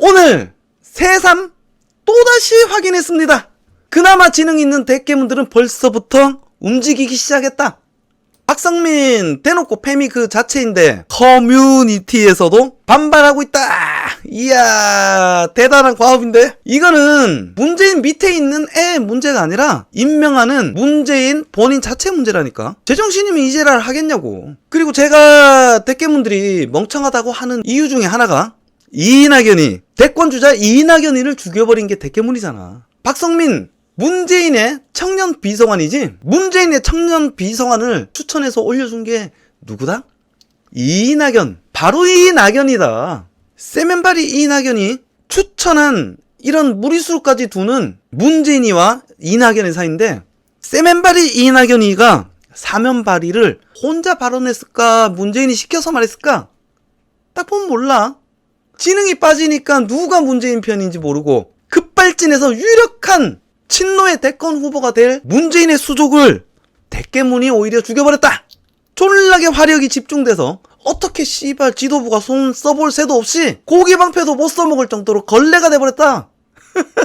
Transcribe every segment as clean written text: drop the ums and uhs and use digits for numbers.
오늘 새삼 또다시 확인했습니다. 그나마 지능 있는 대깨문들은 벌써부터 움직이기 시작했다. 박성민 대놓고 페미 그 자체인데 커뮤니티에서도 반발하고 있다. 이야, 대단한 과업인데? 이거는 문재인 밑에 있는 애 문제가 아니라 임명하는 문재인 본인 자체 문제라니까. 제정신이면 이제랄 하겠냐고. 그리고 제가 대깨문들이 멍청하다고 하는 이유 중에 하나가 이낙연이, 대권주자 이낙연이를 죽여버린 게 대깨문이잖아. 박성민 문재인의 청년 비서관이지, 문재인의 청년 비서관을 추천해서 올려준 게 누구다? 이낙연. 바로 이낙연이다. 세면발이 이낙연이 추천한 이런 무리수까지 두는 문재인이와 이낙연의 사이인데, 세면발이 이낙연이가 사면발이를 혼자 발언했을까, 문재인이 시켜서 말했을까? 딱 보면 몰라. 지능이 빠지니까 누가 문재인 편인지 모르고 급발진해서 유력한 친노의 대권 후보가 될 문재인의 수족을 대깨문이 오히려 죽여버렸다. 졸라게 화력이 집중돼서 어떻게 씨발 지도부가 손 써볼 새도 없이 고기방패도 못 써먹을 정도로 걸레가 돼버렸다.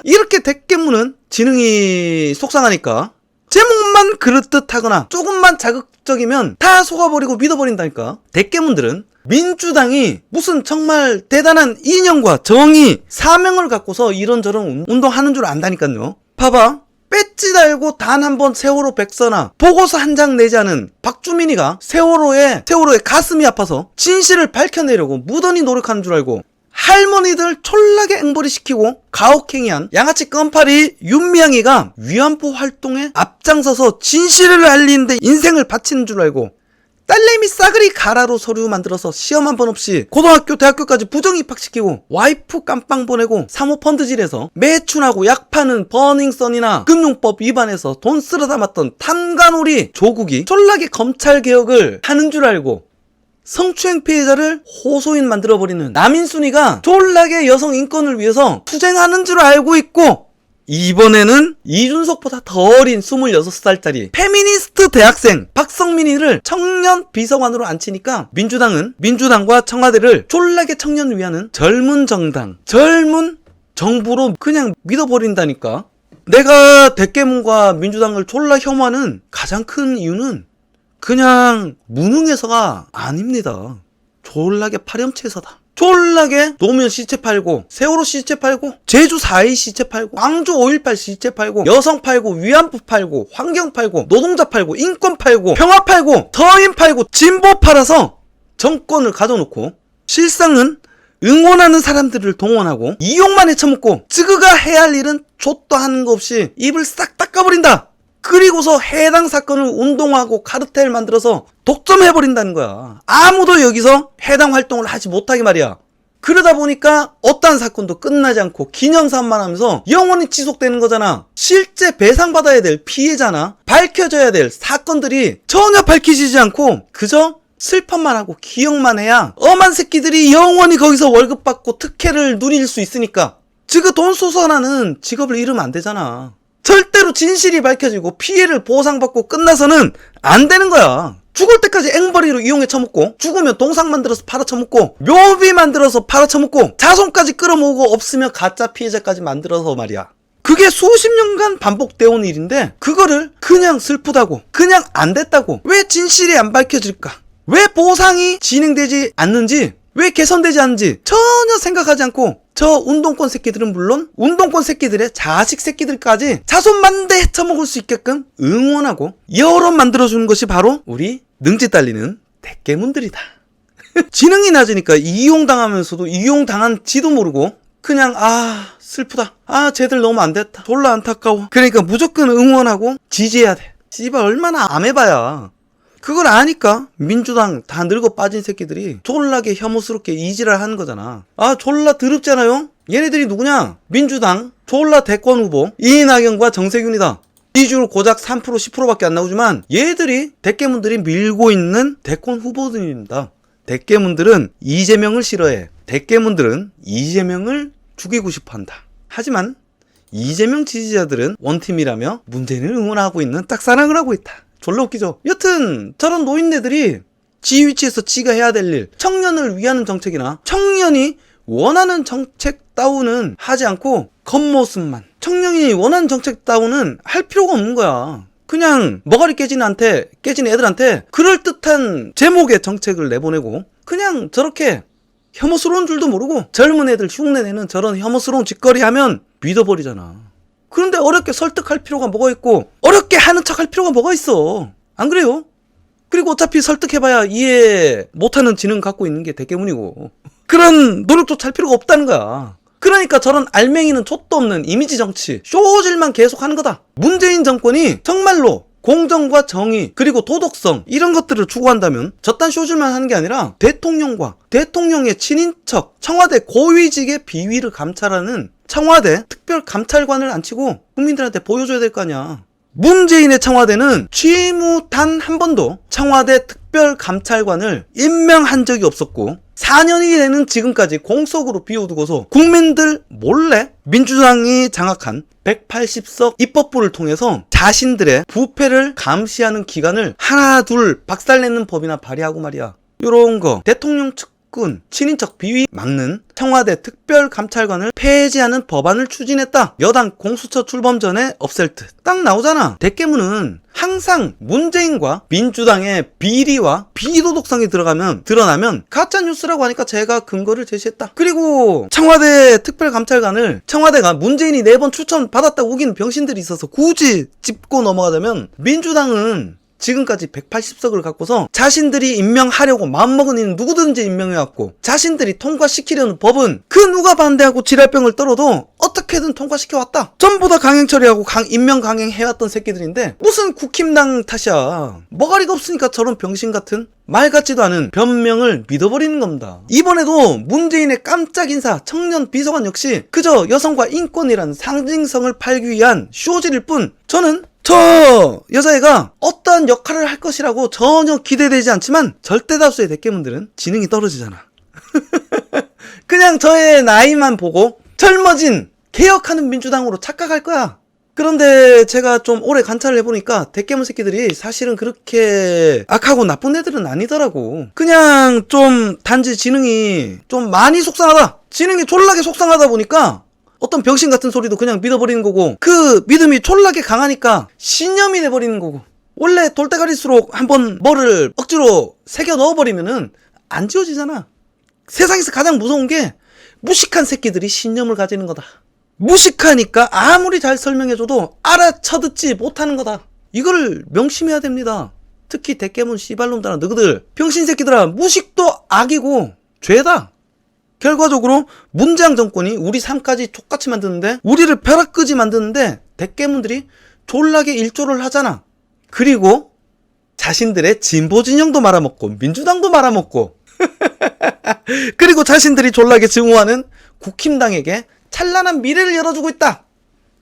이렇게 대깨문은 지능이 속상하니까 제목만 그럴듯하거나 조금만 자극적이면 다 속아버리고 믿어버린다니까. 대깨문들은 민주당이 무슨 정말 대단한 이념과 정의, 사명을 갖고서 이런저런 운동하는 줄 안다니까요. 봐봐. 배지 달고 단 한 번 세월호 백서나 보고서 한 장 내지 않은 박주민이가 세월호에 가슴이 아파서 진실을 밝혀내려고 무던히 노력하는 줄 알고 할머니들 촐라게 앵벌이 시키고 가혹행위한 양아치 껌파리 윤미향이가 위안부 활동에 앞장서서 진실을 알리는데 인생을 바치는 줄 알고 딸내미 싸그리 가라로 서류 만들어서 시험 한 번 없이 고등학교 대학교까지 부정 입학시키고 와이프 깜빵 보내고 사모펀드질해서 매춘하고 약 파는 버닝썬이나 금융법 위반해서 돈 쓸어 담았던 탐관오리 조국이 쫄라게 검찰개혁을 하는 줄 알고 성추행 피해자를 호소인 만들어버리는 남인순이가 쫄라게 여성 인권을 위해서 투쟁하는 줄 알고 있고, 이번에는 이준석보다 더 어린 26살짜리 페미니스트 대학생 박성민이를 청년 비서관으로 앉히니까 민주당과 청와대를 쫄라게 청년을 위하는 젊은 정당, 젊은 정부로 그냥 믿어버린다니까. 내가 대깨문과 민주당을 졸라 혐오하는 가장 큰 이유는 그냥 무능해서가 아닙니다. 졸라게 파렴치해서다. 졸라게 노무현 시체 팔고, 세월호 시체 팔고, 제주 4.2 시체 팔고, 광주 5.18 시체 팔고, 여성 팔고, 위안부 팔고, 환경 팔고, 노동자 팔고, 인권 팔고, 평화 팔고, 서인 팔고, 진보 팔아서 정권을 가져놓고 실상은 응원하는 사람들을 동원하고 이용만 해쳐먹고 지그가 해야 할 일은 좆도 하는 거 없이 입을 싹 닦아버린다. 그리고서 해당 사건을 운동하고 카르텔 만들어서 독점해버린다는 거야. 아무도 여기서 해당 활동을 하지 못하게 말이야. 그러다 보니까 어떠한 사건도 끝나지 않고 기념사업만 하면서 영원히 지속되는 거잖아. 실제 배상받아야 될 피해자나 밝혀져야 될 사건들이 전혀 밝혀지지 않고 그저 슬픔만 하고 기억만 해야 엄한 새끼들이 영원히 거기서 월급 받고 특혜를 누릴 수 있으니까. 지금 돈 쏘서나는 직업을 잃으면 안 되잖아. 절대로 진실이 밝혀지고 피해를 보상받고 끝나서는 안 되는 거야. 죽을 때까지 앵벌이로 이용해 처먹고, 죽으면 동상 만들어서 팔아쳐먹고, 묘비 만들어서 팔아쳐먹고, 자손까지 끌어모으고, 없으면 가짜 피해자까지 만들어서 말이야. 그게 수십 년간 반복되어 온 일인데 그거를 그냥 슬프다고, 그냥 안 됐다고, 왜 진실이 안 밝혀질까, 왜 보상이 진행되지 않는지, 왜 개선되지 않는지 전혀 생각하지 않고 저 운동권 새끼들은 물론 운동권 새끼들의 자식 새끼들까지 자손만대 헤쳐먹을 수 있게끔 응원하고 여론 만들어주는 것이 바로 우리 능지 딸리는 대깨문들이다. 지능이 낮으니까 이용당하면서도 이용당한지도 모르고 그냥 슬프다, 쟤들 너무 안됐다, 졸라 안타까워, 그러니까 무조건 응원하고 지지해야 돼. 씨발 얼마나 암해봐야. 그걸 아니까 민주당 다 늙어 빠진 새끼들이 졸라게 혐오스럽게 이지랄 하는 거잖아. 졸라 더럽잖아요. 얘네들이 누구냐? 민주당 졸라 대권 후보 이낙연과 정세균이다. 지지율 고작 3% 10%밖에 안 나오지만 얘들이 대깨문들이 밀고 있는 대권 후보들입니다. 대깨문들은 이재명을 싫어해. 대깨문들은 이재명을 죽이고 싶어한다. 하지만 이재명 지지자들은 원팀이라며 문재인을 응원하고 있는 짝사랑을 하고 있다. 졸라 웃기죠. 여튼 저런 노인네들이 지 위치에서 지가 해야 될 일, 청년을 위하는 정책이나 청년이 원하는 정책다운은 하지 않고 겉모습만, 청년이 원하는 정책다운은 할 필요가 없는 거야. 그냥 머가리 깨진 애들한테 그럴듯한 제목의 정책을 내보내고 그냥 저렇게 혐오스러운 줄도 모르고 젊은 애들 흉내내는 저런 혐오스러운 짓거리 하면 믿어버리잖아. 그런데 어렵게 설득할 필요가 뭐가 있고 어렵게 하는 척 할 필요가 뭐가 있어. 안 그래요? 그리고 어차피 설득해봐야 이해 못하는 지능 갖고 있는 게 대깨문이고 그런 노력조차 할 필요가 없다는 거야. 그러니까 저런 알맹이는 족도 없는 이미지 정치, 쇼질만 계속 하는 거다. 문재인 정권이 정말로 공정과 정의 그리고 도덕성 이런 것들을 추구한다면 저딴 쇼질만 하는 게 아니라 대통령과 대통령의 친인척 청와대 고위직의 비위를 감찰하는 청와대 특별감찰관을 앉히고 국민들한테 보여줘야 될 거 아니야. 문재인의 청와대는 취임 후 단 한 번도 청와대 특별감찰관을 임명한 적이 없었고 4년이 되는 지금까지 공석으로 비워두고서 국민들 몰래 민주당이 장악한 180석 입법부를 통해서 자신들의 부패를 감시하는 기관을 하나 둘 박살내는 법이나 발의하고 말이야. 요런 거 대통령 측근 친인척 비위 막는 청와대 특별감찰관을 폐지하는 법안을 추진했다. 여당 공수처 출범 전에 없앨 듯. 딱 나오잖아. 대깨문은 항상 문재인과 민주당의 비리와 비도덕성이 드러나면 가짜뉴스라고 하니까 제가 근거를 제시했다. 그리고 청와대 특별감찰관을 청와대가 문재인이 4번 추천 받았다고 우기는 병신들이 있어서 굳이 짚고 넘어가자면 민주당은 지금까지 180석을 갖고서 자신들이 임명하려고 마음먹은 이는 누구든지 임명해왔고 자신들이 통과시키려는 법은 그 누가 반대하고 지랄병을 떨어도 어떻게든 통과시켜왔다. 전부 다 강행 처리하고 임명 강행해왔던 새끼들인데 무슨 국힘당 탓이야. 머가리가 없으니까 저런 병신 같은 말 같지도 않은 변명을 믿어버리는 겁니다. 이번에도 문재인의 깜짝 인사 청년 비서관 역시 그저 여성과 인권이라는 상징성을 팔기 위한 쇼질일 뿐 저는 저 여자애가 어떠한 역할을 할 것이라고 전혀 기대되지 않지만 절대 다수의 대깨문들은 지능이 떨어지잖아. 그냥 저의 나이만 보고 젊어진 개혁하는 민주당으로 착각할 거야. 그런데 제가 좀 오래 관찰을 해보니까 대깨문 새끼들이 사실은 그렇게 악하고 나쁜 애들은 아니더라고. 그냥 좀 단지 지능이 좀 많이 속상하다. 지능이 졸라게 속상하다 보니까 어떤 병신 같은 소리도 그냥 믿어버리는 거고 그 믿음이 졸라게 강하니까 신념이 돼버리는 거고 원래 돌대가리수록 한번 뭐를 억지로 새겨 넣어버리면은 안 지워지잖아. 세상에서 가장 무서운 게 무식한 새끼들이 신념을 가지는 거다. 무식하니까 아무리 잘 설명해줘도 알아쳐듣지 못하는 거다. 이걸 명심해야 됩니다. 특히 대깨문 씨발놈들아 너희들 병신 새끼들아 무식도 악이고 죄다. 결과적으로 문재인 정권이 우리 삶까지 족같이 만드는데 우리를 벼락끄지 만드는데 대깨문들이 졸라게 일조를 하잖아. 그리고 자신들의 진보 진영도 말아먹고 민주당도 말아먹고 그리고 자신들이 졸라게 증오하는 국힘당에게 찬란한 미래를 열어주고 있다.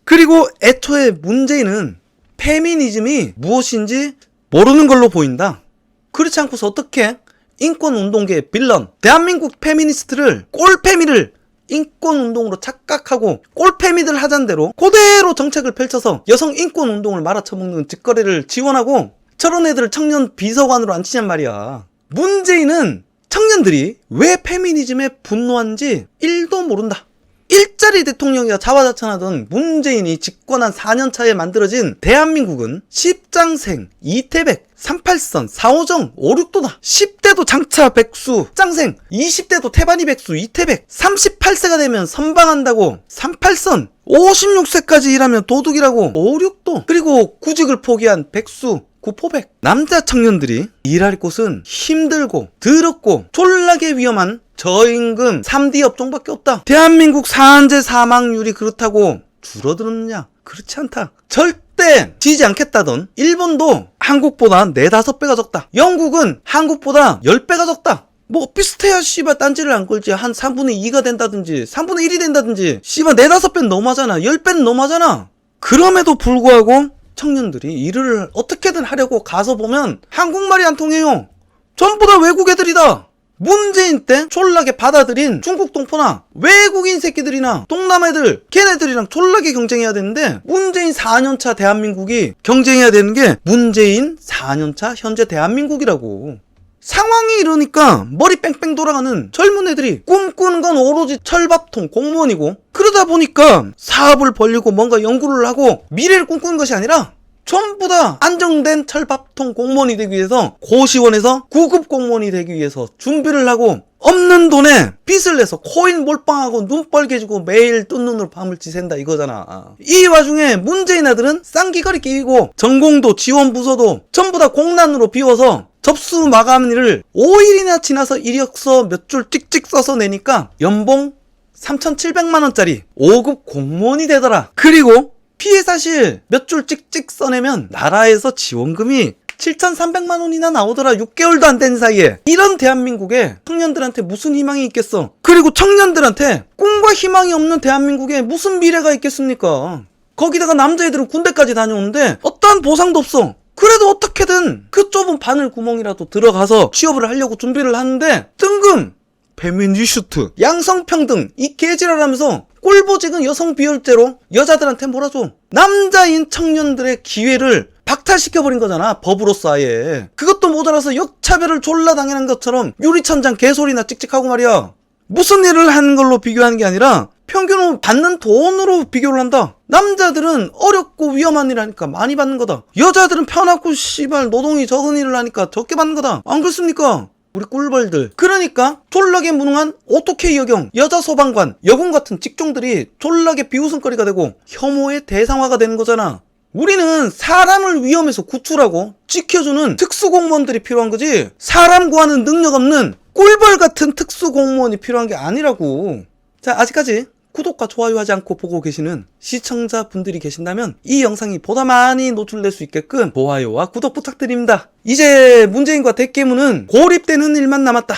그리고 애초에 문재인은 페미니즘이 무엇인지 모르는 걸로 보인다. 그렇지 않고서 어떻게 인권운동계의 빌런 대한민국 페미니스트를 꼴페미를 인권운동으로 착각하고 꼴페미들 하자는 대로 그대로 정책을 펼쳐서 여성 인권운동을 말아쳐먹는 짓거리를 지원하고 저런 애들을 청년 비서관으로 앉히냔 말이야. 문재인은 청년들이 왜 페미니즘에 분노한지 1도 모른다. 일자리 대통령이라 자화자찬하던 문재인이 집권한 4년 차에 만들어진 대한민국은 10장생, 이태백, 38선, 4호정, 5,6도다. 10대도 장차 백수, 짱생, 20대도 태반이 백수, 이태백, 38세가 되면 선방한다고 38선, 56세까지 일하면 도둑이라고 5,6도. 그리고 구직을 포기한 백수, 구포백. 남자 청년들이 일할 곳은 힘들고 더럽고 졸라게 위험한 저임금 3D 업종밖에 없다. 대한민국 산재 사망률이 그렇다고 줄어들었느냐? 그렇지 않다. 절대 지지 않겠다던 일본도 한국보다 4-5배가 적다. 영국은 한국보다 10배가 적다. 뭐 비슷해야 씨발 딴지를 안 걸지. 한 3분의 2가 된다든지 3분의 1이 된다든지 씨발 4-5배는 너무하잖아. 10배는 너무하잖아. 그럼에도 불구하고 청년들이 일을 어떻게든 하려고 가서 보면 한국말이 안 통해요. 전부 다 외국 애들이다. 문재인 때 졸라게 받아들인 중국 동포나 외국인 새끼들이나 동남 애들 걔네들이랑 졸라게 경쟁해야 되는데 문재인 4년차 대한민국이 경쟁해야 되는 게 문재인 4년차 현재 대한민국이라고. 상황이 이러니까 머리 뺑뺑 돌아가는 젊은 애들이 꿈꾸는 건 오로지 철밥통 공무원이고, 그러다 보니까 사업을 벌리고 뭔가 연구를 하고 미래를 꿈꾸는 것이 아니라 전부 다 안정된 철밥통 공무원이 되기 위해서 고시원에서 9급 공무원이 되기 위해서 준비를 하고, 없는 돈에 빚을 내서 코인 몰빵하고 눈 빨개지고 매일 뜬 눈으로 밤을 지샌다 이거잖아. 이 와중에 문재인 아들은 쌍기거리 끼고 전공도 지원 부서도 전부 다 공란으로 비워서 접수 마감일을 5일이나 지나서 이력서 몇 줄 찍찍 써서 내니까 연봉 3,700만원짜리 5급 공무원이 되더라. 그리고 피해 사실 몇 줄 찍찍 써내면 나라에서 지원금이 7,300만원이나 나오더라. 6개월도 안 된 사이에. 이런 대한민국에 청년들한테 무슨 희망이 있겠어. 그리고 청년들한테 꿈과 희망이 없는 대한민국에 무슨 미래가 있겠습니까. 거기다가 남자애들은 군대까지 다녀오는데 어떠한 보상도 없어. 그래도 어떻게든 그 좁은 바늘 구멍이라도 들어가서 취업을 하려고 준비를 하는데 뜬금 페미니스트, 양성평등 이 개지랄하면서 꼴보직은 여성 비율제로 여자들한테 몰아줘. 남자인 청년들의 기회를 박탈시켜버린 거잖아, 법으로서 아예. 그것도 모자라서 역차별을 졸라 당연한 것처럼 유리천장 개소리나 찍찍하고 말이야. 무슨 일을 하는 걸로 비교하는 게 아니라 평균은 받는 돈으로 비교를 한다. 남자들은 어렵고 위험한 일 하니까 많이 받는 거다. 여자들은 편하고 씨발 노동이 적은 일을 하니까 적게 받는 거다. 안 그렇습니까? 우리 꿀벌들. 그러니까 졸라게 무능한 오토케이 여경, 여자 소방관, 여군 같은 직종들이 졸라게 비웃음거리가 되고 혐오의 대상화가 되는 거잖아. 우리는 사람을 위험에서 구출하고 지켜주는 특수공무원들이 필요한 거지, 사람 구하는 능력 없는 꿀벌 같은 특수공무원이 필요한 게 아니라고. 자, 아직까지 구독과 좋아요 하지 않고 보고 계시는 시청자분들이 계신다면 이 영상이 보다 많이 노출될 수 있게끔 좋아요와 구독 부탁드립니다. 이제 문재인과 대깨문은 고립되는 일만 남았다.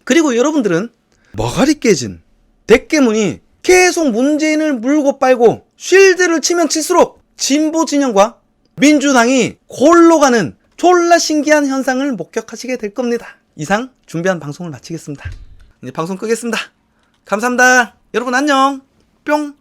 그리고 여러분들은 머가리 깨진 대깨문이 계속 문재인을 물고 빨고 쉴드를 치면 칠수록 진보 진영과 민주당이 골로 가는 졸라 신기한 현상을 목격하시게 될 겁니다. 이상 준비한 방송을 마치겠습니다. 이제 방송 끄겠습니다. 감사합니다. 여러분 안녕. 뿅.